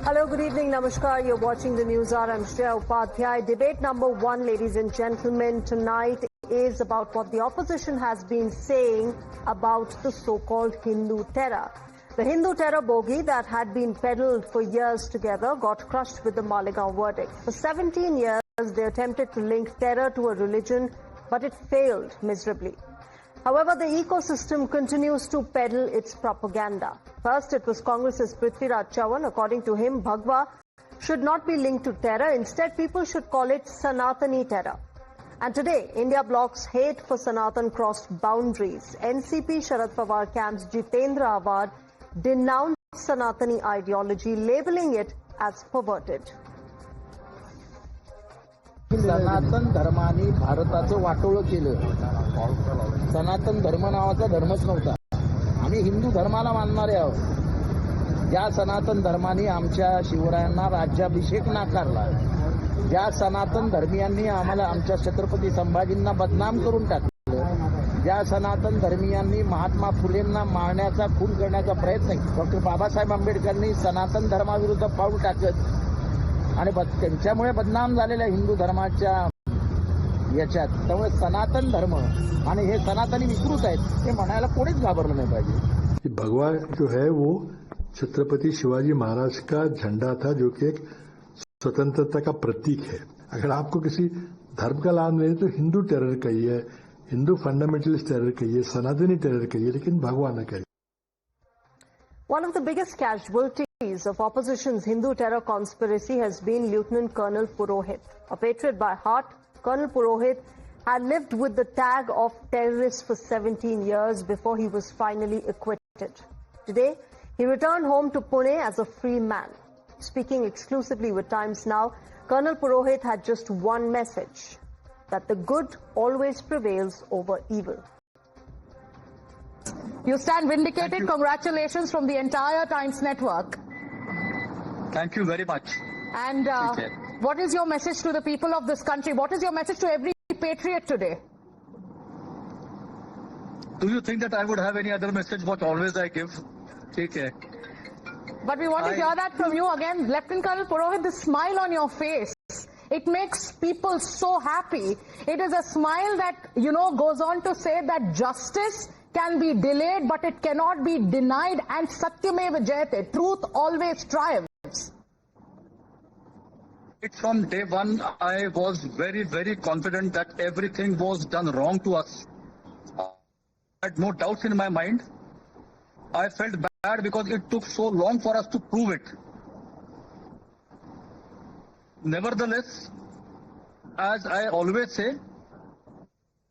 Hello, good evening, namaskar. You're watching the NewsHour. I'm Shreya Upadhyaya. Debate number one, ladies and gentlemen, tonight is about what the opposition has been saying about the so-called Hindu terror. The Hindu terror bogey that had been peddled for years together got crushed with the Malegaon verdict. For 17 years, they attempted to link terror to a religion, but it failed miserably. However, the ecosystem continues to peddle its propaganda. First, it was Congress's Prithviraj Chavan. According to him, Bhagwa should not be linked to terror. Instead, people should call it Sanatani terror. And today, India bloc's hate for Sanatan crossed boundaries. NCP Sharad Pawar camp's Jitendra Awhad denounced Sanatani ideology, labeling it as perverted. सनातन धर्माने भारताचं वाटोळं केलं. सनातन धर्म नावाचा धर्मच नव्हता. आम्ही हिंदू धर्माला मानणारे आहोत. ज्या सनातन धर्माने आमच्या शिवरायांना राज्याभिषेक नाकारला, ज्या सनातन धर्मीयांनी आम्हाला आमच्या छत्रपती संभाजींना बदनाम करून टाकलं, ज्या सनातन धर्मीयांनी महात्मा फुलेंना मारण्याचा खून करण्याचा प्रयत्न डॉक्टर बाबासाहेब आंबेडकरांनी सनातन धर्माविरुद्ध पाऊल टाकत आणि त्यांच्यामुळे बदनाम झालेल्या हिंदू धर्माच्या याच्यात त्यामुळे सनातन धर्म आणि हे सनातनी विकृत आहेत हे म्हणायला कोणीच घाबरलं नाही पाहिजे. भगवा जो है वो छत्रपति शिवाजी महाराज का झंडा था, जो कि एक स्वतंत्रता का प्रतीक है. अगर आपको किसी धर्म का लाभ नहीं तो हिंदू टेरर कहिए, हिंदू फंडामेंटलिस्ट टेरर कहिए, सनातनी टेरर कहिए, लेकिन भगवा न कहिए. One of the biggest casualties of opposition's Hindu terror conspiracy has been Lieutenant Colonel Purohit. A patriot by heart, Colonel Purohit had lived with the tag of terrorist for 17 years before he was finally acquitted. Today, he returned home to Pune as a free man. Speaking exclusively with Times Now, Colonel Purohit had just one message, that the good always prevails over evil. You stand vindicated. Congratulations from the entire Times network. Thank you very much. And what is your message to the people of this country? What is your message to every patriot today? Do you think that I would have any other message what always I give? Okay. But we want to hear that from you again. Lieutenant Colonel Purohit, the smile on your face, it makes people so happy. It is a smile that, goes on to say that justice can be delayed, but it cannot be denied, and Satyameva Jayate, truth always triumphs. From day one, I was very, very confident that everything was done wrong to us. I had no doubts in my mind. I felt bad because it took so long for us to prove it. Nevertheless, as I always say,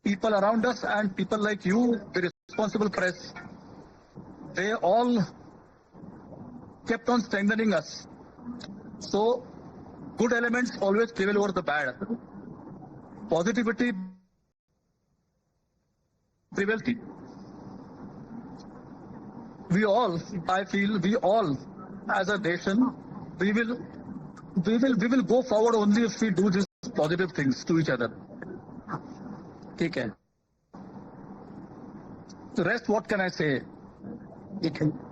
people around us and people like you, the responsible press, they all kept on strengthening us. So, good elements always prevail over the bad. Positivity prevails. We all, I feel, we all, as a nation, we will go forward only if we do these positive things to each other. Okay. The rest, what can I say?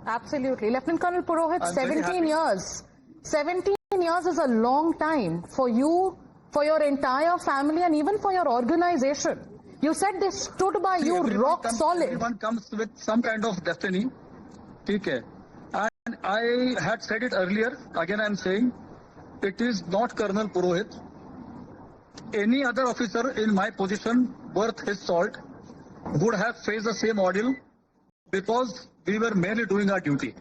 Absolutely. Lieutenant Colonel Purohit, 17 years. 17 years is a long time for you, for your entire family, and even for your organization. You said they stood by you rock solid. Everyone comes with some kind of destiny. Okay. And I had said it earlier, again I am saying, it is not Colonel Purohit. Any other officer in my position worth his salt would have faced the same ordeal because we were merely doing our duty.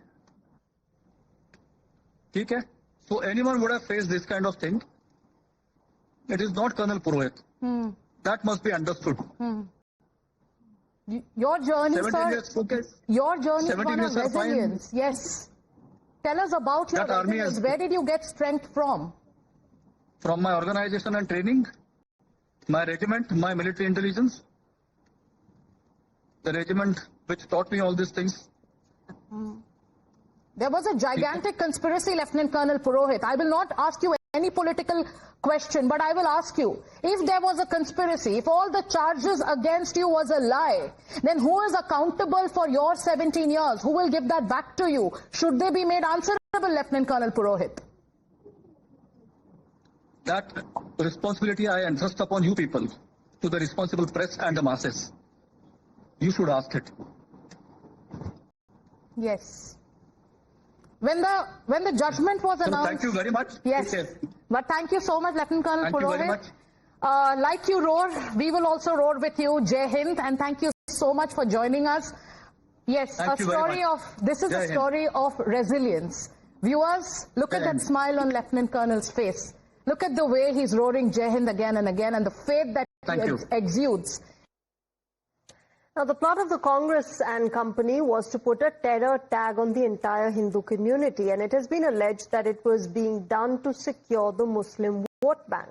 Okay? So anyone would have faced this kind of thing. It is not Colonel Purohit. That must be understood. Your journey, sir, your journey is one of resilience. Fine. Yes. Tell us about your resilience. Where did you get strength from? From my organization and training, my regiment, my military intelligence, the regiment which taught me all these things. There was a gigantic conspiracy, Lieutenant Colonel Purohit. I will not ask you any political question, but I will ask you, if there was a conspiracy, if all the charges against you was a lie, then who is accountable for your 17 years? Who will give that back to you? Should they be made answerable, Lieutenant Colonel Purohit? that responsibility I entrust upon you people, to the responsible press and the masses. You should ask it. Yes. When the judgment was So announced. thank you very much. Yes. But thank you so much, Lieutenant Colonel Thank you very Purohit. much. Like you roar, we will also roar with you. Jai Hind, and thank you so much for joining us. Yes, Thank you very much. this is Jai a Hind. story of resilience. Viewers, look at Jai that Hind. smile on Lieutenant Colonel's face. Look at the way he's roaring Jai Hind again and again, and the faith that Thank he you. exudes. Now, the plot of the Congress and company was to put a terror tag on the entire Hindu community, and it has been alleged that it was being done to secure the Muslim vote bank.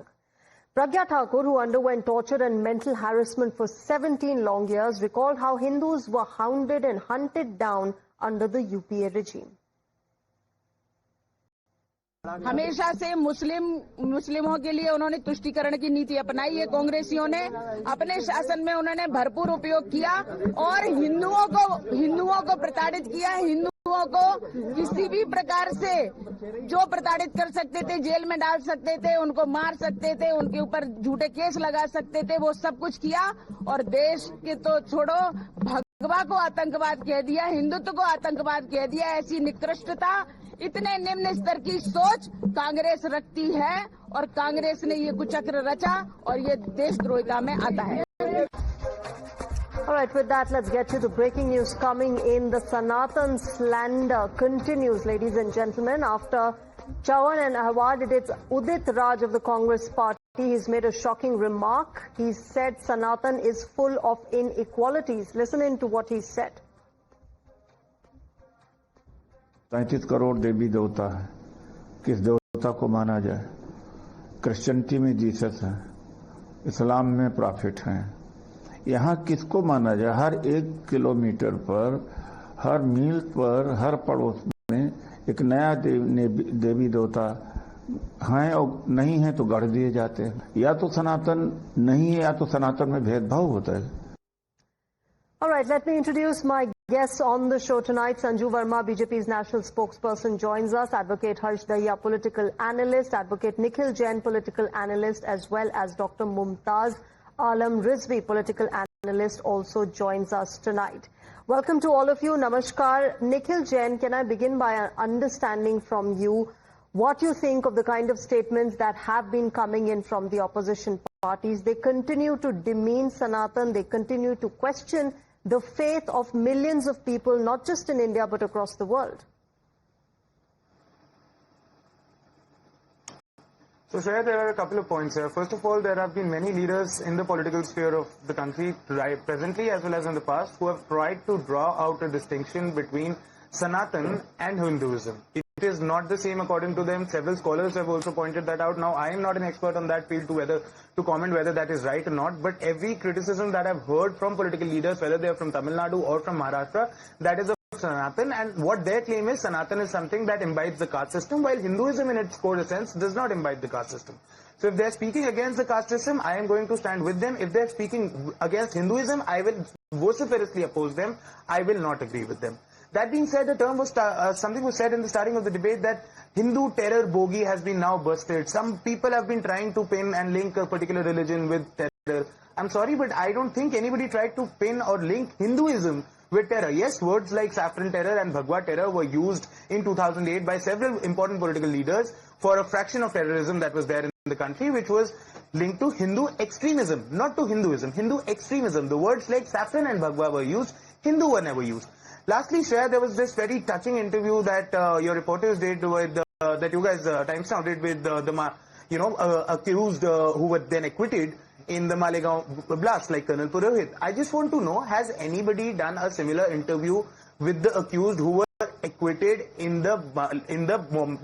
Pragya Thakur, who underwent torture and mental harassment for 17 long years, recalled how Hindus were hounded and hunted down under the UPA regime. हमेशा से मुस्लिमों के लिए उन्होंने तुष्टीकरण की नीति अपनाई है। कांग्रेसियों ने अपने शासन में उन्होंने भरपूर उपयोग किया और हिंदुओं को प्रताड़ित किया। हिंदुओं को किसी भी प्रकार से जो प्रताड़ित कर सकते थे, जेल में डाल सकते थे, उनको मार सकते थे, उनके ऊपर झूठे केस लगा सकते थे, वो सब कुछ किया। और देश के तो छोड़ो, भगवा को आतंकवाद कह दिया, हिंदुत्व को आतंकवाद कह दिया। ऐसी निकृष्टता, इतने निम्न स्तर की सोच कांग्रेस रखती है और कांग्रेस ने ये कुचक्र रचा और ये देशद्रोहिता में आता है। All right, with that, let's get to the breaking news coming in. The Sanatan slander continues, ladies and gentlemen. After Chavan and Awhad, it's Udit Raj of the Congress party. He's made a shocking remark. He said Sanatan is full of inequalities. Listen in to what he said. 35 crore देवी देवता है, किस देवता को माना जाए? Christianity में Jesus है, इस्लाम में प्रॉफिट हैं। यहाँ किसको माना जाए? हर 1 किलोमीटर पर, हर मील पर, हर पड़ोस में एक नया देवी देवता हैं और नहीं है तो गढ़ दिए जाते हैं। या तो सनातन नहीं है या तो सनातन में भेदभाव होता है। All right, let me introduce my guests on the show tonight. Sanju Verma, BJP's national spokesperson, joins us. Advocate I.N.D.I.A, political analyst. Advocate Nikhil Jain, political analyst, as well as Dr. Mumtaz Alam Rizvi, political analyst, also joins us tonight. Welcome to all of you. Namaskar. Nikhil Jain, can I begin by understanding from you what you think of the kind of statements that have been coming in from the opposition parties? They continue to demean Sanatan. They continue to question the faith of millions of people, not just in India, but across the world. So, Shreya, there are a couple of points here. First of all, there have been many leaders in the political sphere of the country, presently as well as in the past, who have tried to draw out a distinction between Sanatan and Hinduism. It is not the same according to them. Several scholars have also pointed that out. Now, I am not an expert on that field to comment whether that is right or not, but every criticism that I've heard from political leaders, whether they are from Tamil Nadu or from Maharashtra, that is of Sanatan, and what their claim is, Sanatan is something that imbibes the caste system, while Hinduism in its core sense does not imbibe the caste system. So if they're speaking against the caste system, I am going to stand with them. If they're speaking against Hinduism, I will vociferously oppose them. I will not agree with them. That being said, the term was something was said in the starting of the debate that Hindu terror bogey has been now busted. Some people have been trying to pin and link a particular religion with terror. I'm sorry, but I don't think anybody tried to pin or link Hinduism with terror. Yes, words like saffron terror and Bhagwa terror were used in 2008 by several important political leaders for a fraction of terrorism that was there in the country, which was linked to Hindu extremism, not to Hinduism. Hindu extremism. The words like saffron and Bhagwa were used, Hindu were never used. Lastly, Shreya, there was this very touching interview that your reporters did with, that you guys, Times Now did with accused who were then acquitted in the Malegaon blast, like Colonel Purohit. I just want to know, has anybody done a similar interview with the accused who were acquitted in the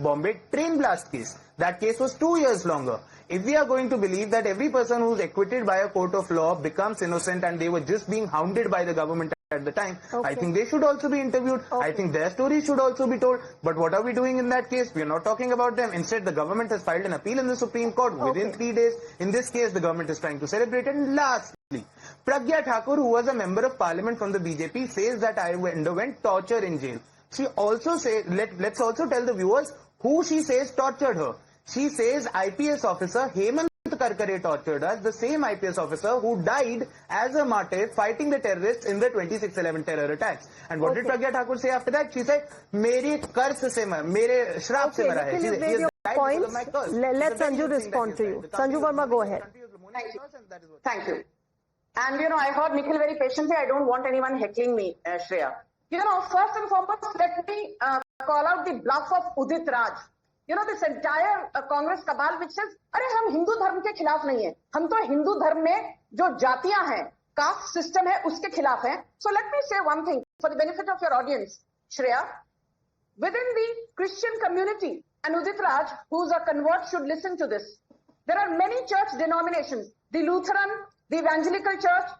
Bombay train blast case? That case was 2 years longer. If we are going to believe that every person who's acquitted by a court of law becomes innocent and they were just being hounded by the government at the time, I think they should also be interviewed. I think their story should also be told. But what are we doing in that case? We are not talking about them. Instead, the government has filed an appeal in the Supreme Court within 3 days. In this case, the government is trying to celebrate. And lastly, Pragya Thakur, who was a member of parliament from the BJP, says that I underwent torture in jail. She also says, let's also tell the viewers who she says tortured her. She says IPS officer Hemant Karkare tortured us, the same IPS officer who died as a martyr fighting the terrorists in the 26/11 terror attacks. And what did Pragya Thakur say after that? She said, "Mere कर्ज से mere श्राप से मरा है." He has died because of my curse. Let Sanju respond to you. Sanju Verma, go ahead. Thank you. And I heard Nikhil very patiently. I don't want anyone heckling me, Shreya. First and foremost, let me call out the bluff of Udit Raj. This entire Congress cabal which says, अरे हम हिंदू धर्म के खिलाफ नहीं है, हम तो हिंदू धर्म में जो जातियां हैं, कास्ट सिस्टम है, उसके खिलाफ हैं. So let me say one thing for the benefit of your audience, Shreya. Within the Christian community, and Udit Raj, who's a convert, should listen to this. There are many church denominations: the Lutheran, the Evangelical Church,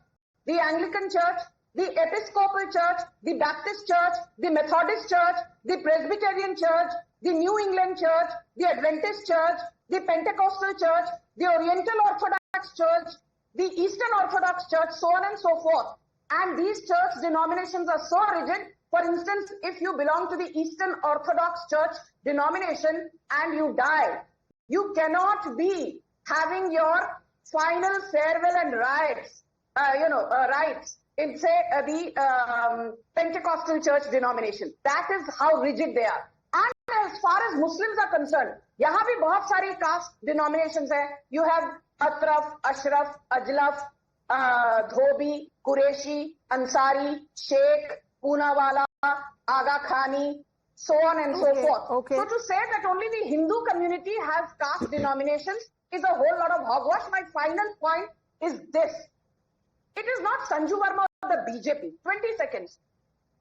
the Anglican Church, the Episcopal Church, the Baptist Church, the Methodist Church, the Presbyterian Church, the New England Church, the Adventist Church, the Pentecostal Church, the Oriental Orthodox Church, the Eastern Orthodox Church, so on and so forth. And these church denominations are so rigid. For instance, if you belong to the Eastern Orthodox Church denomination and you die, you cannot be having your final farewell and rites, rites in, say, the Pentecostal Church denomination. That is how rigid they are. And as far as Muslims are concerned, यहाँ भी बहुत सारी caste denominations हैं. You have Atraf, Ashraf, Ajlaf, Dhobi, Qureshi, Ansari, Sheikh, Poonawala, Aga Khani, so on and so forth. Okay. So to say that only the Hindu community has caste denominations is a whole lot of hogwash. My final point is this. It is not Sanju Verma or the BJP. 20 seconds.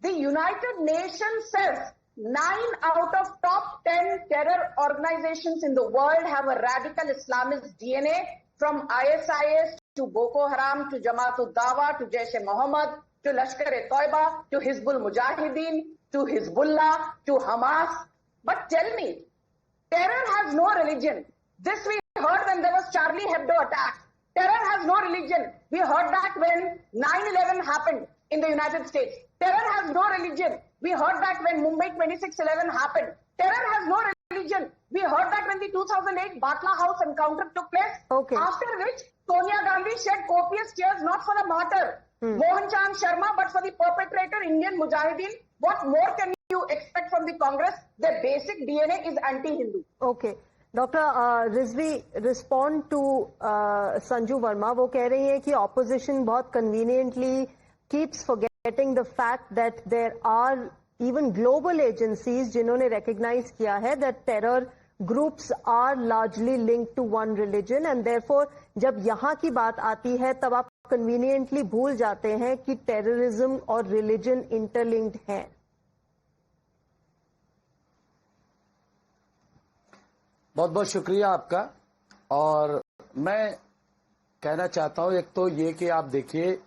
The United Nations says 9 out of top 10 terror organizations in the world have a radical Islamist DNA, from ISIS to Boko Haram to Jamaat-ud-Dawa to Jaish-e-Mohammed to Lashkar-e-Toiba to Hizbul Mujahideen to Hezbollah to Hamas. But tell me, terror has no religion. This we heard when there was Charlie Hebdo attack. Terror has no religion. We heard that when 9/11 happened in the United States. Terror has no religion. We heard that when Mumbai 26/11 happened. Terror has no religion. We heard that when the 2008 Batla House encounter took place. Okay. After which Sonia Gandhi shed copious tears not for the martyr, Mohan Chand Sharma, but for the perpetrator, Indian Mujahideen. What more can you expect from the Congress? Their basic DNA is anti-Hindu. Okay. Doctor Rizvi respond to Sanju Verma. वो कह रही हैं कि opposition बहुत conveniently keeps forgetting the fact that there are even global agencies जिन्होंने recognise किया है that terror groups are largely linked to one religion and therefore जब यहाँ की बात आती है तब आप कन्वीनियंटली भूल जाते हैं कि टेररिज्म और रिलीजन इंटरलिंक्ड हैं. बहुत बहुत शुक्रिया आपका. और मैं कहना चाहता हूं, एक तो ये कि आप देखिए,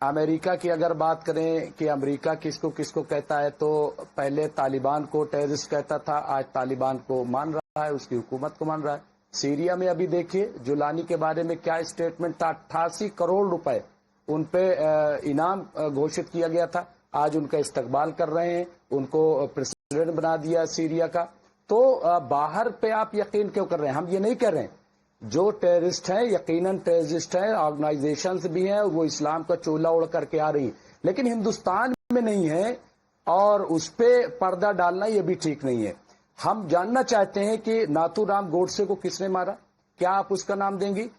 अमेरिका की अगर बात करें कि अमेरिका किसको किसको कहता है, तो पहले तालिबान को टेररिस्ट कहता था, आज तालिबान को मान रहा है, उसकी हुकूमत को मान रहा है. सीरिया में अभी देखिए जुलानी के बारे में क्या स्टेटमेंट था. 88 करोड़ रुपए उन पे इनाम घोषित किया गया था. आज उनका इस्तकबाल कर रहे हैं, उनको प्रेसिडेंट बना दिया सीरिया का. तो बाहर पे आप यकीन क्यों कर रहे हैं? हम ये नहीं कर रहे हैं. जो टेररिस्ट हैं यकीनन टेररिस्ट हैं, ऑर्गेनाइजेशंस भी हैं, वो इस्लाम का चोला ओढ़ करके आ रही, लेकिन हिंदुस्तान में नहीं है, और उस पे पर्दा डालना ये भी ठीक नहीं है. हम जानना चाहते हैं कि नाथूराम गोडसे को किसने मारा, क्या आप उसका नाम देंगी?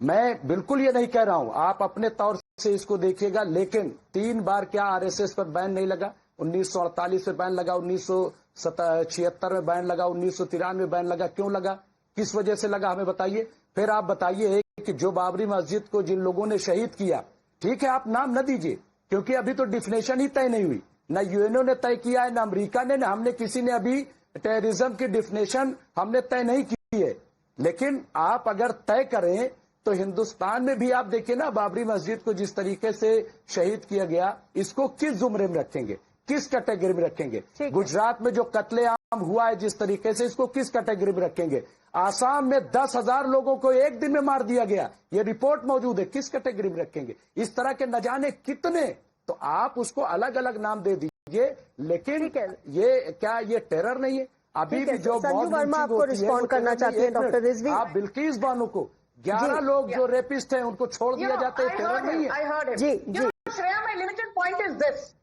मैं बिल्कुल ये नहीं कह रहा हूं, आप अपने तौर से इसको देखिएगा, लेकिन 3 बार क्या आरएसएस पर बैन नहीं लगा? 1948 में बैन लगा, 1976 में बैन लगा, 1993 में बैन लगा. क्यों लगा? किस वजह से लगा, हमें बताइए. फिर आप बताइए कि जो बाबरी मस्जिद को जिन लोगों ने शहीद किया, ठीक है आप नाम न दीजिए, क्योंकि अभी तो डिफिनेशन ही तय नहीं हुई, न यूएनओ ने तय किया है, न अमेरिका ने, न हमने किसी ने अभी टेररिज्म की डिफिनेशन हमने तय नहीं की है. लेकिन आप अगर तय करें तो हिंदुस्तान में भी आप देखिए ना, बाबरी मस्जिद को जिस तरीके से शहीद किया गया, इसको किस जुमरे में रखेंगे, किस कैटेगरी में रखेंगे? गुजरात में जो कत्लेआम हुआ है जिस तरीके से, इसको किस कैटेगरी में रखेंगे? आसाम में 10,000 लोगों को एक दिन में मार दिया गया, ये रिपोर्ट मौजूद है, किस कैटेगरी में रखेंगे? इस तरह के न जाने कितने, तो आप उसको अलग अलग नाम दे दीजिए, लेकिन ये क्या ये टेरर नहीं है? अभी भी जो संजू वर्मा आपको रिस्पॉन्ड करना चाहती है, डॉक्टर रिजवी। आप बिल्किस बानो को 11 लोग जो रेपिस्ट हैं उनको छोड़ दिया जाता है, टेरर नहीं है। I heard him. Ji, You know, Shreya, my limited point is this.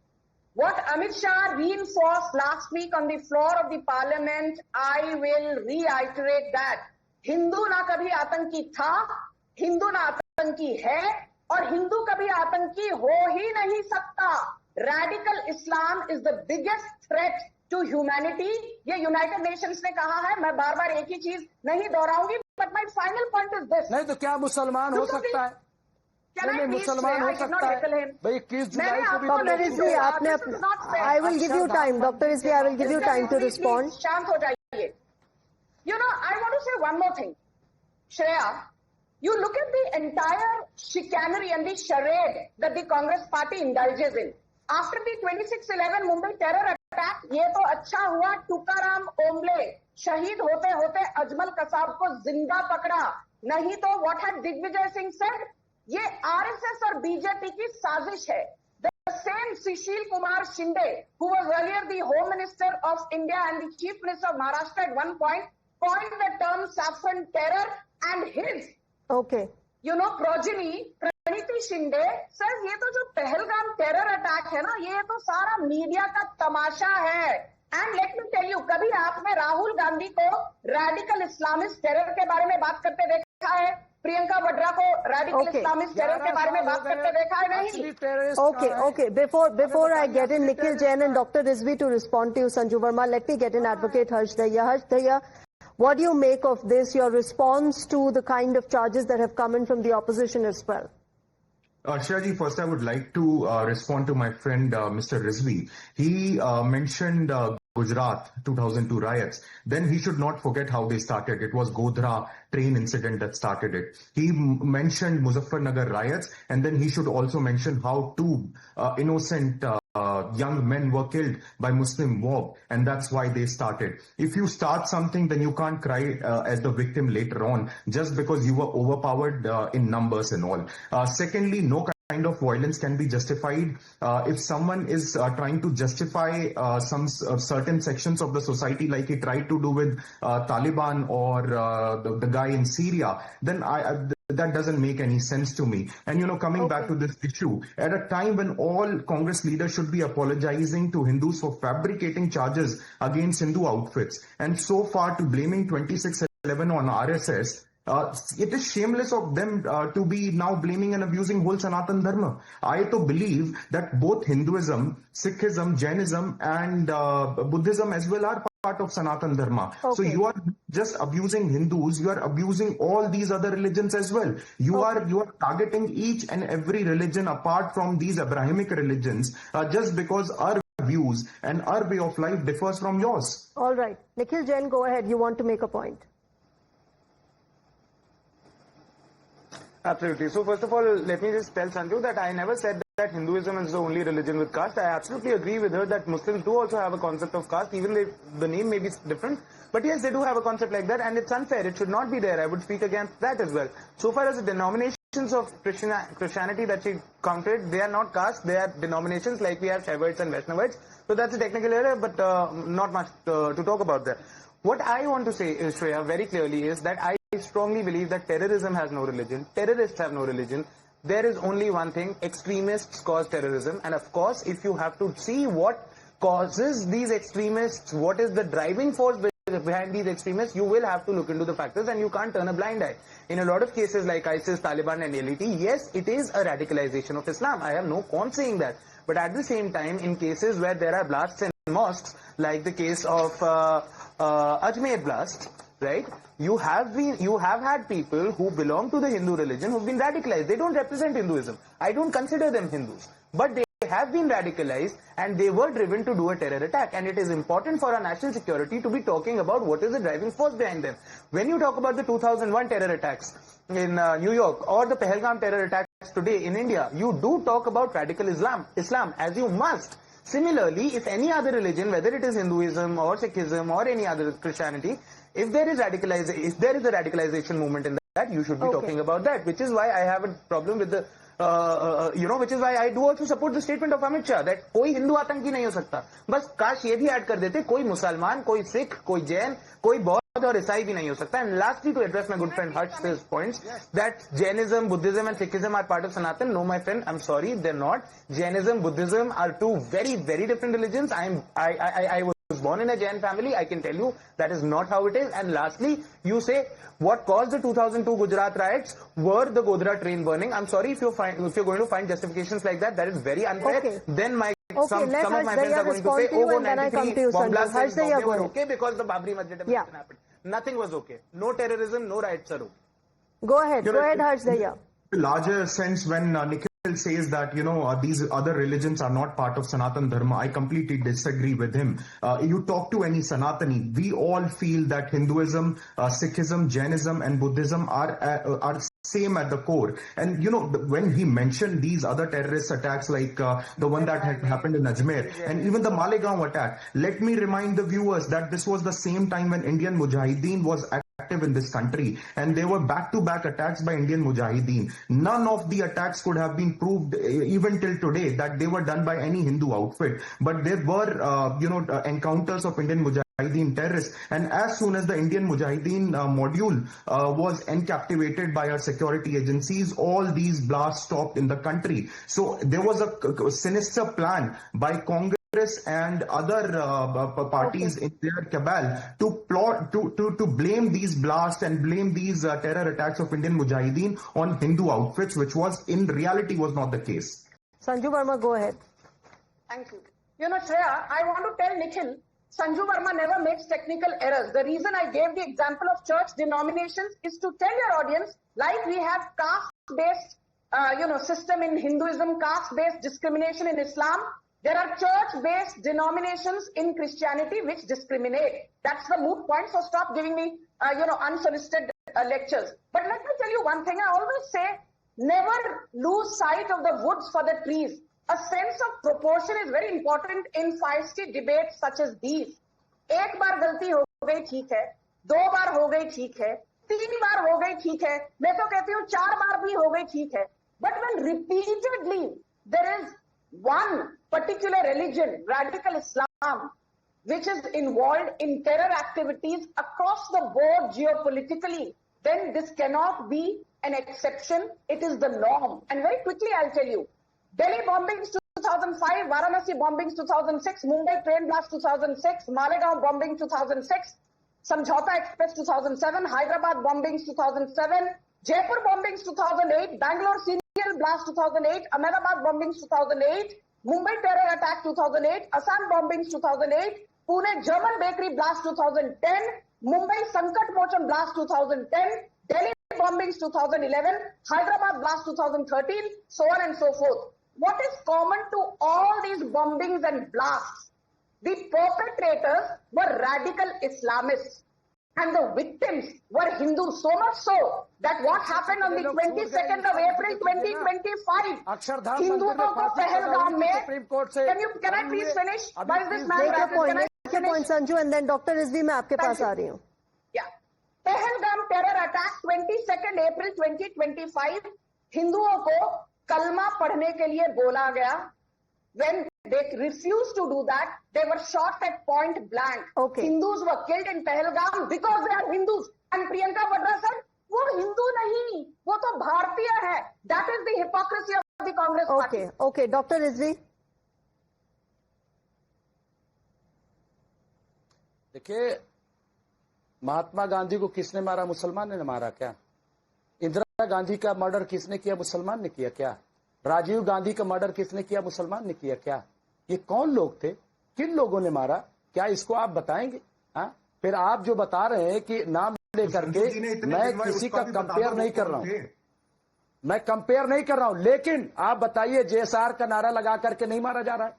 What Amit Shah reinforced last week on the floor of the parliament, I will reiterate that. Hindu ना कभी आतंकी था, हिंदू ना आतंकी है, और हिंदू कभी आतंकी हो ही नहीं सकता। Radical Islam is the biggest threat to humanity. ये यूनाइटेड नेशंस ने कहा है, मैं बार बार एक ही चीज नहीं दोहराऊंगी, but my final point is this. नहीं तो क्या मुसलमान हो सकता है? नहीं, मुसलमान हो सकता है भाई। 21 जुलाई को भी आपने I will give you time, doctor Rizvi, I will give you time to respond. शांत हो जाइए। You know, I want to say one more thing. Shreya, you look at the entire chicanery and the charade that the Congress party indulges in. After the 26/11 Mumbai terror attack, ये तो अच्छा हुआ टुकाराम ओम्बले शहीद होते होते अजमल कसाब को जिंदा पकड़ा, नहीं तो what had Digvijaya Singh said? ये आरएसएस और बीजेपी की साजिश है। The same Sushil Kumar Shinde, who was earlier the Home Minister of India and the Chief Minister of Maharashtra at one point, coined the term saffron terror, and his progeny Praniti Shinde says ये तो जो Pahalgam terror attack है ना, ये तो सारा media का तमाशा है। And let me tell you, कभी आपने राहुल गांधी को रैडिकल इस्लामिस्ट टेरर के बारे में बात करते देखा है? प्रियंका वड्रा को रैडिकल इस्लामिस्ट टेरर के बारे में बात करते देखा है? नहीं। Okay. Before I get in Nikhil Jain and Dr. Rizvi to respond to you, Sanju Verma, let me get in Advocate Harsh Dahya. Harsh Dahya, what do you make of this, your response to the kind of charges that have come in from the opposition as well? Shreya ji, first I would like to respond to my friend Mr. Rizvi. He mentioned Gujarat 2002 riots. Then he should not forget how they started. It was Godhra train incident that started it. He mentioned Muzaffarnagar riots, and then he should also mention how two innocent young men were killed by Muslim mob, and that's why they started. If you start something, then you can't cry as the victim later on just because you were overpowered in numbers and all. Secondly, no kind of violence can be justified. If someone is trying to justify some certain sections of the society, like he tried to do with Taliban or the guy in Syria, then that doesn't make any sense to me. And coming back to this issue, at a time when all Congress leaders should be apologizing to Hindus for fabricating charges against Hindu outfits, and so far to blaming 26/11 on RSS, it is shameless of them to be now blaming and abusing whole Sanatan Dharma. I to believe that both Hinduism, Sikhism, Jainism and Buddhism as well are part of Sanatan Dharma. So you are just abusing Hindus, you are abusing all these other religions as well. You are targeting each and every religion apart from these Abrahamic religions just because our views and our way of life differs from yours. All right. Nikhil Jain, go ahead. You want to make a point. Absolutely. So first of all, let me just tell Sanju that I never said that Hinduism is the only religion with caste. I absolutely agree with her that Muslims do also have a concept of caste, even if the name may be different. But yes, they do have a concept like that, and it's unfair. It should not be there. I would speak against that as well. So far as the denominations of Christianity that she counted, they are not caste, they are denominations like we have Shaivites and Vaishnavites. So that's a technical error, but not much to talk about there. What I want to say, Shreya, very clearly is that I strongly believe that terrorism has no religion, terrorists have no religion. There is only one thing: extremists cause terrorism. And of course, if you have to see what causes these extremists, what is the driving force behind these extremists, you will have to look into the factors, and you can't turn a blind eye. In a lot of cases like ISIS, Taliban and LET, yes, it is a radicalization of Islam. I have no qualm saying that. But at the same time, in cases where there are blasts in mosques, like the case of Ajmer blast, right? You have had people who belong to the Hindu religion who've been radicalized. They don't represent Hinduism. I don't consider them Hindus. But they have been radicalized and they were driven to do a terror attack. And it is important for our national security to be talking about what is the driving force behind them. When you talk about the 2001 terror attacks in New York or the Pahalgam terror attacks today in India, you do talk about radical Islam, as you must. Similarly, if any other religion, whether it is Hinduism or Sikhism or any other Christianity, if there is a radicalization movement in that, you should be talking about that, which is why I have a problem with the which is why I do also support the statement of Amit Shah that कोई हिंदू आतंकी नहीं हो सकता. बस काश ये भी add कर देते कोई मुसलमान, कोई सिख, कोई जैन, कोई बौद्ध और ईसाई भी नहीं हो सकता. And lastly, to address my good friend Harsh's points that Jainism, Buddhism and Sikhism are part of Sanatan. No, my friend, I'm sorry, they're not. Jainism, Buddhism are two very, very different religions. I was born in a Jain family. I can tell you that is not how it is. And lastly, you say what caused the 2002 Gujarat riots were the Godhra train burning. I'm sorry if you're going to find justifications like that. That is very unfair. Okay. Then some of let my friends are going to say, you, oh, and then I come to you, bomb blasts in Sanju. Bombay were okay because the Babri Masjid demonstration happened. Nothing was okay. No terrorism, no riots are okay. Go ahead, Harshdeya. Larger sense when Nikhil says that, these other religions are not part of Sanatan Dharma, I completely disagree with him. You talk to any Sanatani, we all feel that Hinduism, Sikhism, Jainism and Buddhism are same at the core. And, when he mentioned these other terrorist attacks like the one that had happened in Ajmer and even the Malegaon attack, let me remind the viewers that this was the same time when Indian Mujahideen was active in this country and there were back-to-back attacks by Indian Mujahideen. None of the attacks could have been proved even till today that they were done by any Hindu outfit, but there were encounters of Indian Mujahideen terrorists, and as soon as the Indian Mujahideen module was encaptivated by our security agencies, all these blasts stopped in the country. So there was a sinister plan by Congress and other parties in their cabal to plot to blame these blasts and blame these terror attacks of Indian Mujahideen on Hindu outfits, which was in reality was not the case. Sanju Verma, go ahead. Thank you. Shreya, I want to tell Nikhil, Sanju Verma never makes technical errors. The reason I gave the example of church denominations is to tell your audience, like we have caste-based, system in Hinduism, caste-based discrimination in Islam, there are church-based denominations in Christianity which discriminate. That's the moot point, so stop giving me, unsolicited lectures. But let me tell you one thing, I always say, never lose sight of the woods for the trees. A sense of proportion is very important in feisty debates such as these. एक बार गलती हो गई ठीक है, दो बार हो गई ठीक है, तीन बार हो गई ठीक है, मैं तो कहती हूँ 4 बार भी हो गई ठीक है. But when repeatedly there is one particular religion, radical Islam, which is involved in terror activities across the board geopolitically, then this cannot be an exception. It is the norm. And very quickly I'll tell you, Delhi bombings 2005, Varanasi bombings 2006, Mumbai train blast 2006, Malegaon bombing 2006, Samjhauta Express 2007, Hyderabad bombings 2007, Jaipur bombings 2008, Bangalore serial blast 2008, Ahmedabad bombings 2008, Mumbai terror attack 2008, Assam bombings 2008, Pune German bakery blast 2010, Mumbai Sankat Mochan blast 2010, Delhi bombings 2011, Hyderabad blast 2013, so on and so forth. What is common to all these bombings and blasts? The perpetrators were radical Islamists and the victims were Hindus, so much so that what happened on the 22nd of April 2025, Hinduओं को पहलगाम में, can I please finish? Why is this man can I finish? Sanju, and then Dr. Rizvi, मैं आपके पास आ रही हूँ. Yeah. Pahalgam terror attack 22nd April 2025, हिंदुओं को कलमा पढ़ने के लिए बोला गया. When they refused to do that, they were shot at point blank. Okay. Hindus were killed in Pahalgam because they are Hindus. And Priyanka Vadra said, वो हिंदू नहीं, वो तो भारतीय है. That is the hypocrisy of the Congress party. Okay, Dr. Rizvi. देखिए, महात्मा गांधी को किसने मारा? मुसलमान ने मारा क्या? इंदिरा गांधी का मर्डर किसने किया? मुसलमान ने किया क्या? राजीव गांधी का मर्डर किसने किया? मुसलमान ने किया क्या? ये कौन लोग थे? किन लोगों ने मारा? क्या इसको आप बताएंगे? हाँ, फिर आप जो बता रहे हैं कि नाम लेकर के, मैं किसी का कंपेयर नहीं कर रहा हूं, मैं कंपेयर नहीं कर रहा हूं, लेकिन आप बताइए जेएसआर का नारा लगा करके नहीं मारा जा रहा है?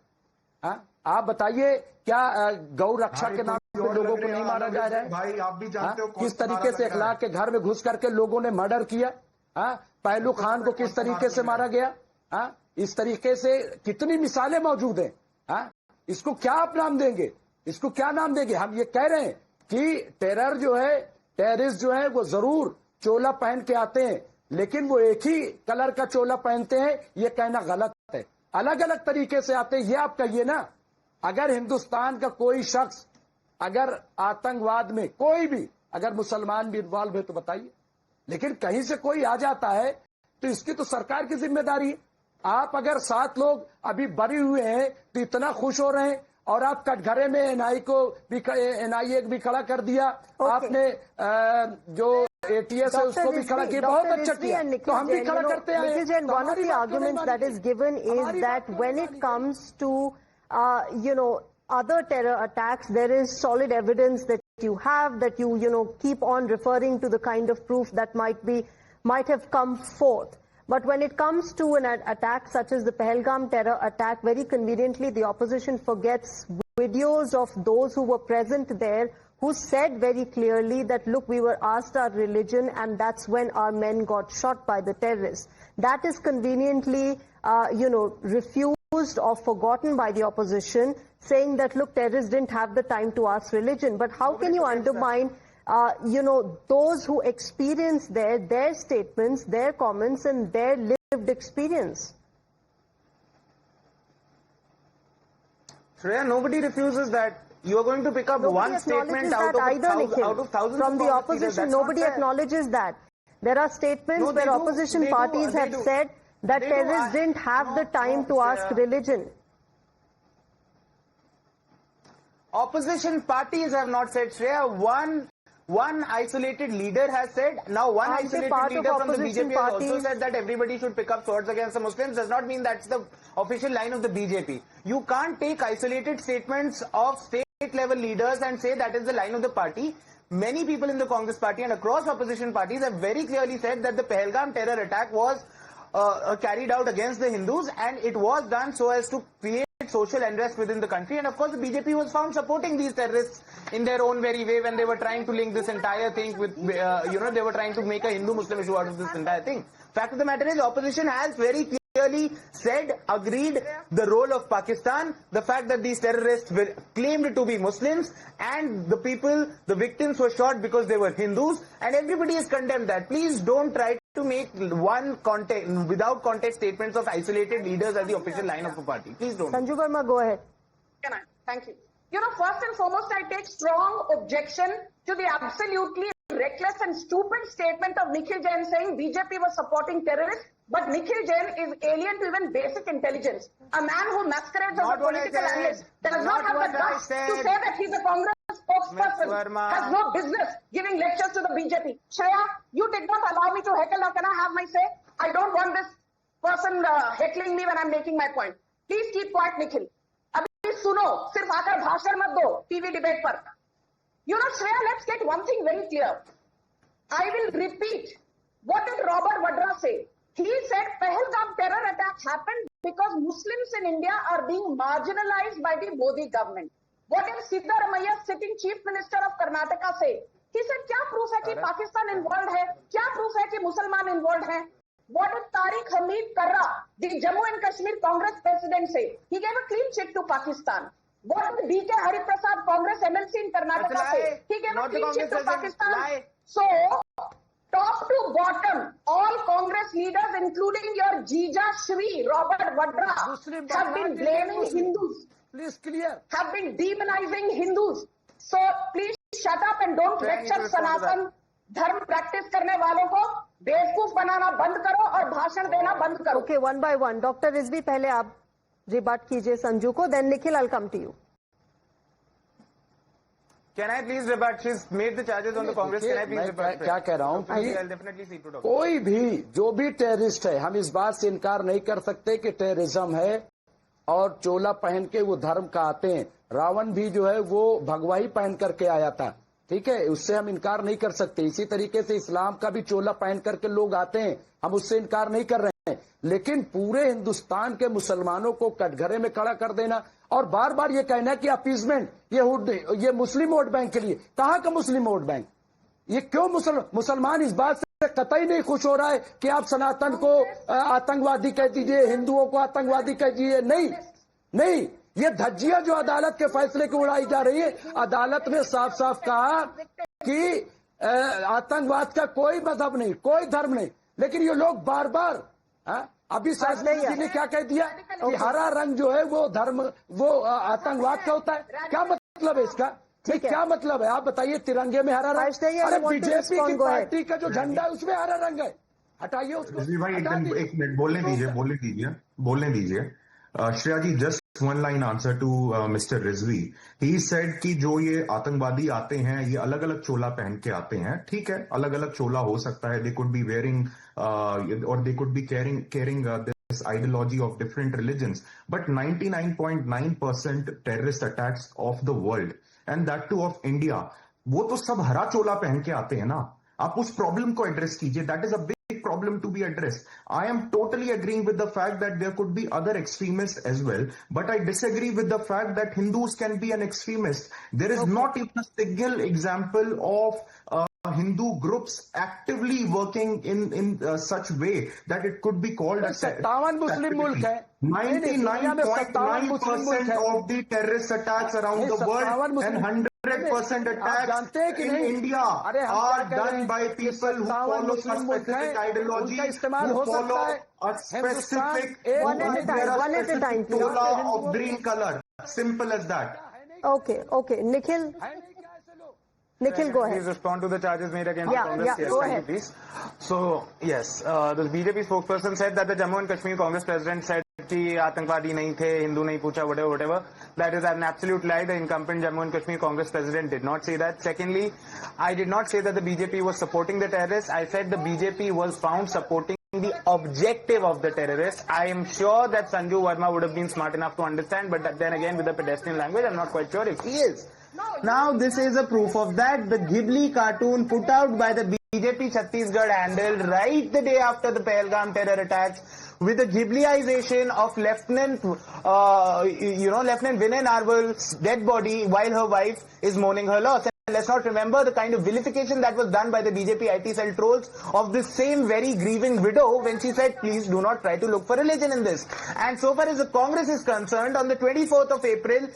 हाँ, आप बताइए क्या गौ रक्षा के नाम पे लोगों को नहीं मारा जा रहा है? भाई आप भी जानते हो किस तरीके से अखलाक के घर में घुस करके लोगों ने मर्डर किया? हाँ, पहलू खान को किस तरीके से मारा गया? हाँ, इस तरीके से कितनी मिसालें मौजूद हैं. हाँ, इसको क्या आप नाम देंगे? इसको क्या नाम देंगे? हम ये कह रहे हैं कि टेरर जो है, टेररिस्ट जो है, वो जरूर चोला पहन के आते हैं, लेकिन वो एक ही कलर का चोला पहनते हैं, ये कहना गलत है। अलग अलग तरीके से आते हैं, ये आप कहिए ना। अगर हिंदुस्तान का कोई शख्स अगर आतंकवाद में कोई भी अगर मुसलमान भी इन्वॉल्व है तो बताइए, लेकिन कहीं से कोई आ जाता है तो इसकी तो सरकार की जिम्मेदारी है। आप अगर 7 लोग अभी बरी हुए हैं तो इतना खुश हो रहे हैं, और आप कटघरे में एनआईए को भी खड़ा कर दिया, आपने जो ATS है उसको भी खड़ा किया, बहुत अच्छा किया, तो हम भी खड़ा करते हैं। One of the arguments that is given is that when it comes to other terror attacks, there is solid evidence that you have, that you keep on referring to the kind of proof that might have come forth. But when it comes to an attack such as the Pahalgam terror attack, very conveniently the opposition forgets videos of those who were present there, who said very clearly that, look, we were asked our religion and that's when our men got shot by the terrorists. That is conveniently, refused or forgotten by the opposition, saying that, look, terrorists didn't have the time to ask religion. But how can you undermine those who experienced their statements, their comments and their lived experience? Shreya, nobody refuses that. You are going to pick up one statement out of thousands from the opposition. Nobody acknowledges that. There are statements where opposition parties have said that terrorists didn't have the time to ask religion. Opposition parties have not said, Shreya. One isolated leader has said. Now one isolated leader from the BJP has also said that everybody should pick up swords against the Muslims. Does not mean that's the official line of the BJP. You can't take isolated statements of state-level leaders and say that is the line of the party. Many people in the Congress party and across opposition parties have very clearly said that the Pahalgam terror attack was carried out against the Hindus, and it was done so as to create social unrest within the country. And of course the BJP was found supporting these terrorists in their own very way when they were trying to link this entire thing with, they were trying to make a Hindu-Muslim issue out of this entire thing. Fact of the matter is, opposition has very clearly said, agreed the role of Pakistan, the fact that these terrorists were claimed to be Muslims, and the victims were shot because they were Hindus, and everybody has condemned that. Please don't try to make without context statements of isolated leaders as the official line of a party. Please don't. Sanju Verma, go ahead. Thank you. First and foremost, I take strong objection to the absolutely reckless and stupid statement of Nikhil Jain saying BJP was supporting terrorists, but Nikhil Jain is alien to even basic intelligence. A man who masquerades as a political analyst does not have the guts to say that he's a Congress spokesperson, has no business giving lectures to the BJP. Shreya, you did not allow me to heckle. Now can I have my say? I don't want this person heckling me when I'm making my point. Please keep quiet, Nikhil. Abhi suno, sirf aakar bhashan mat do TV debate par. Shreya, let's get one thing very clear. I will repeat. What did Robert Vadra say? He said Pahalgam terror attack happened because Muslims in India are being marginalized by the Modi government. What did Siddaramaiah, sitting Chief Minister of Karnataka, say? He said, kya proof hai ki Pakistan involved hai? Kya proof hai ki Musliman involved hai? What did Tariq Hamid Karra, the Jammu and Kashmir Congress president, say? He gave a clean check to Pakistan. What did B.K. Hariprasad, Congress MLC in Karnataka, say? He gave a clean check to Pakistan. So, top to bottom, all Congress leaders, including your Jija Shri, Robert Vadra, have been blaming Hindus. Please clear. Have been demonizing Hindus. So, please shut up and don't lecture Sanatan Dharma practice करने वालों को बेवकूफ बनाना बंद करो और भाषण देना बंद करो. Okay, one by one. Dr. Rizvi, पहले आप rebut कीजिए संजू को, then Nikhil, I'll come to you. Can I please rebut? She's made the charges on the Congress. Can I please rebut? क्या कह रहा हूँ I'll definitely see to doctor. कोई भी जो भी टेररिस्ट है, हम इस बात से इनकार नहीं कर सकते कि टेररिज्म है और चोला पहन के वो धर्म का आते हैं. रावण भी जो है वो भगवाही पहन करके आया था, ठीक है, उससे हम इनकार नहीं कर सकते. इसी तरीके से इस्लाम का भी चोला पहन करके लोग आते हैं, हम उससे इनकार नहीं कर रहे हैं. लेकिन पूरे हिंदुस्तान के मुसलमानों को कटघरे में खड़ा कर देना और बार बार ये कहना कि अपीजमेंट ये मुस्लिम वोट बैंक के लिए, कहाँ का मुस्लिम वोट बैंक? ये क्यों मुसलमान इस बात से कतई नहीं खुश हो रहा है कि आप सनातन को आतंकवादी कह दीजिए, हिंदुओं को आतंकवादी कह दीजिए? नहीं, ये धज्जियां जो अदालत के फैसले को उड़ाई जा रही है. अदालत ने साफ साफ कहा कि आतंकवाद का कोई मजहब नहीं, कोई धर्म नहीं. लेकिन ये लोग बार बार अभी शास्त्री जी ने क्या कह दिया कि हरा रंग जो है वो धर्म वो आतंकवाद का होता है। क्या मतलब है इसका? क्या मतलब है? आप बताइए। तिरंगे में हरा रंग, अरे बीजेपी की पार्टी का जो झंडा है उसमें हरा रंग है, हटाइए उसको। भाई एक मिनट बोलने दीजिए। श्रेया जी, just one line answer to Mr. Rizvi. He said कि जो ये आतंकवादी आते हैं ये अलग अलग चोला पहन के आते हैं। ठीक है, अलग अलग चोला हो सकता है, they could be wearing or they could be carrying this ideology of different religions, but 99.9% terrorist attacks of the world and that too of India, वो तो सब हरा चोला पहन के आते हैं ना। आप उस प्रॉब्लम को एड्रेस कीजिए। That is a big problem to be addressed. I am totally agreeing with the fact that there could be other extremists as well, but I disagree with the fact that Hindus can be an extremist. There is not even a single example of Hindu groups actively working in such way that it could be called a 57 Muslim मुल्क है। 99.9% of the terrorist attacks around the world and 100% attacks in India are done by people who follow a specific ideology, who follow a specific cola of green color. Simple as that. Okay. Nikhil, go ahead. Please respond to the charges made against Congress. Yes, go ahead. Please. So, yes, the BJP spokesperson said that the Jammu and Kashmir Congress president said कि आतंकवादी नहीं थे, हिंदू नहीं पूछा, whatever. That is an absolute lie. The incumbent Jammu and Kashmir Congress president did not say that. Secondly, I did not say that the BJP was supporting the terrorists. I said the BJP was found supporting the objective of the terrorists. I am sure that Sanju Verma would have been smart enough to understand, but then again with the pedestrian language, I'm not quite sure if he is. Now this is a proof of that. The Ghibli cartoon put out by the BJP Chhattisgarh handle right the day after the Pahalgam terror attacks, with the Ghibliization of Lieutenant Vinay Narwal's dead body while her wife is mourning her loss. And let's not remember the kind of vilification that was done by the BJP IT cell trolls of this same very grieving widow when she said, please do not try to look for religion in this. And so far as the Congress is concerned, on the 24th of April,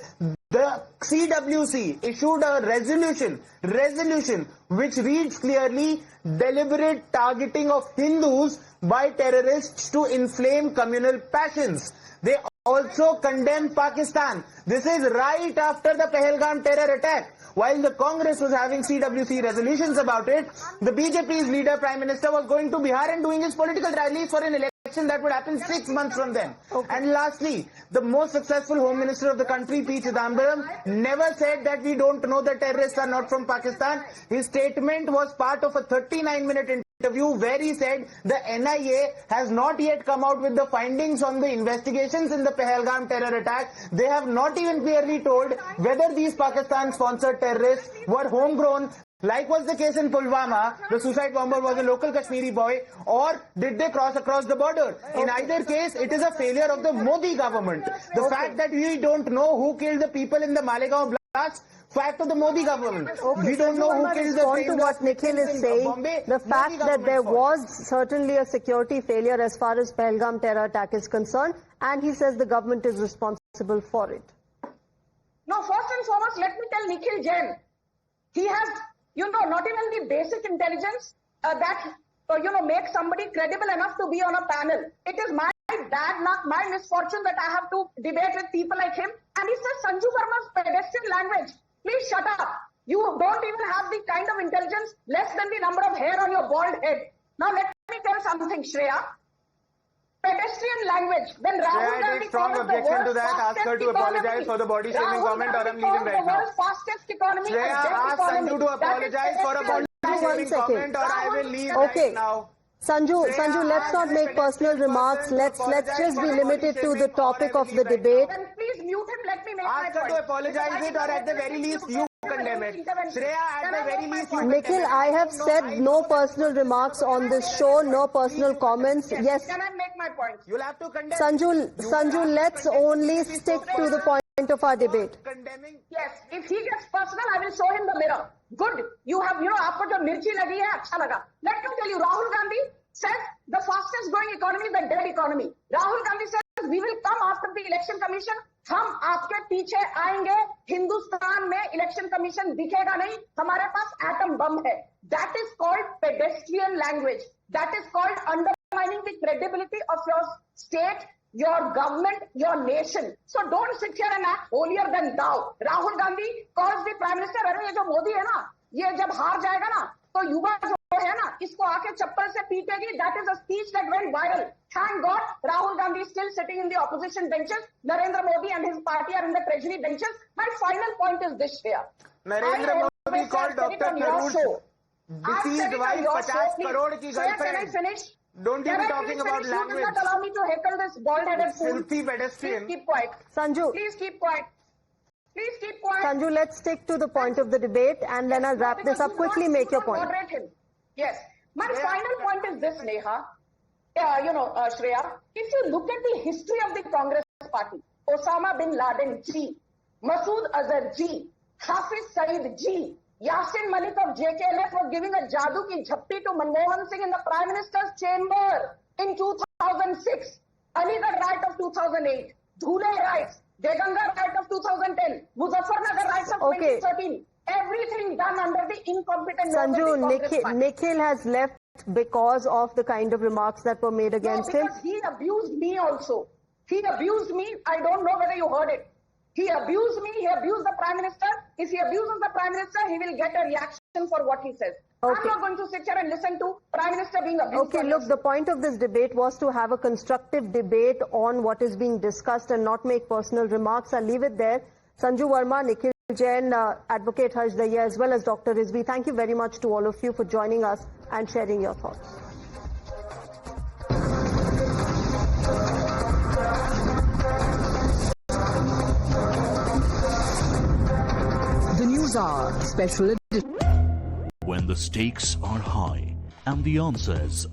the CWC issued a resolution which reads clearly, deliberate targeting of Hindus by terrorists to inflame communal passions. They also condemned Pakistan. This is right after the Pahalgam terror attack. While the Congress was having CWC resolutions about it, the BJP's leader, Prime Minister, was going to Bihar and doing his political rallies for an election that would happen 6 months from then. And lastly, the most successful Home Minister of the country, P. Chidambaram, never said that we don't know the terrorists are not from Pakistan. His statement was part of a 39-minute interview where he said the NIA has not yet come out with the findings on the investigations in the Pahalgam terror attack. They have not even clearly told whether these Pakistan-sponsored terrorists were homegrown, like was the case in Pulwama, the suicide bomber was a local Kashmiri boy, or did they cross across the border? In either case, it is a failure of the Modi government. The fact that we don't know who killed the people in the Malegaon blast, fact of the Modi government. We don't know who killed the respond to what Nikhil is saying. The fact that there was certainly a security failure as far as Pahalgam terror attack is concerned, and he says the government is responsible for it. No, first and foremost, let me tell Nikhil Jain, he has, not even the basic intelligence that, makes somebody credible enough to be on a panel. It is my bad luck, my misfortune that I have to debate with people like him. And he says Sanju Verma's pedestrian language. Please shut up. You don't even have the kind of intelligence less than the number of hair on your bald head. Now let me tell something, Shreya. Pedestrian language. When Rahul Gandhi strong objection to that. Ask her to apologize for the body shaming comment, or I'm leaving right now. The world's fastest economy. Shreya, ask Sanju to apologize for a body shaming comment, or I will leave right now. Sanju, let's not make personal remarks. Let's just be limited to the topic of the debate. Then please mute him. Let me make my point. Ask her to apologize it, or at the very least you condemn it. Shreya, at the very least you Nikhil, I have said no personal remarks on this show, no personal comments. Yes. Can I make my point? You'll have to condemn. Sanju, let's only stick to the point of our debate. Yes, if he gets personal, I will show him the mirror. Good. You have, aapko jo mirchi lagi hai, acha laga. Let me tell you, Rahul Gandhi said the fastest growing economy is the dead economy. Rahul Gandhi says we will come after the election commission हम आपके पीछे आएंगे, हिंदुस्तान में election commission दिखेगा नहीं, हमारे पास atom bomb है. That is called pedestrian language. That is called undermining the credibility of your state, your government, your nation. So don't sit here and act holier than thou. Rahul Gandhi calls the Prime Minister, अरे ये जो मोदी है ना, ये जब हार जाएगा ना, तो युवा जो है ना, इसको आके चप्पल से पीटेगी. That is a speech that went viral. Thank God, Rahul Gandhi is still sitting in the opposition benches. Narendra Modi and his party are in the treasury benches. My final point is this here. Narendra Modi called Dr. Tharoor's deceased wife 50 crore ki girlfriend. Can I finish? Don't you be talking about language. You will not allow me to heckle this bald-headed fool. Filthy pedestrian. Please keep quiet. Sanju. Please keep quiet. Please keep quiet. Sanju, let's stick to the point of the debate and then I'll wrap this up. Quickly make your point. Moderate him. Yes. My final point is this, Neha. Shreya, if you look at the history of the Congress party, Osama bin Laden G, Masood Azhar G, Hafiz Saeed G, Yasin Malik of JKLF was giving a jadoo ki jhappi to Manmohan Singh in the Prime Minister's chamber in 2006. Aligarh riot of 2008, Dhule riots, Deganga riot of 2010, Muzaffarnagar riots of 2013. Everything done under the incompetent Sanju, Nikhil has left because of the kind of remarks that were made against him. Because he abused me also. He abused me. I don't know whether you heard it. He abused me. He abused the Prime Minister. If he abuses the Prime Minister, he will get a reaction for what he says. Okay. I'm not going to sit here and listen to Prime Minister being abused. Okay, look, the point of this debate was to have a constructive debate on what is being discussed and not make personal remarks. I'll leave it there. Sanju Verma, Nikhil Jain, Advocate I.N.D.I.A, as well as Dr. Rizvi, thank you very much to all of you for joining us and sharing your thoughts. The NewsHour Special Edition. When the stakes are high and the answers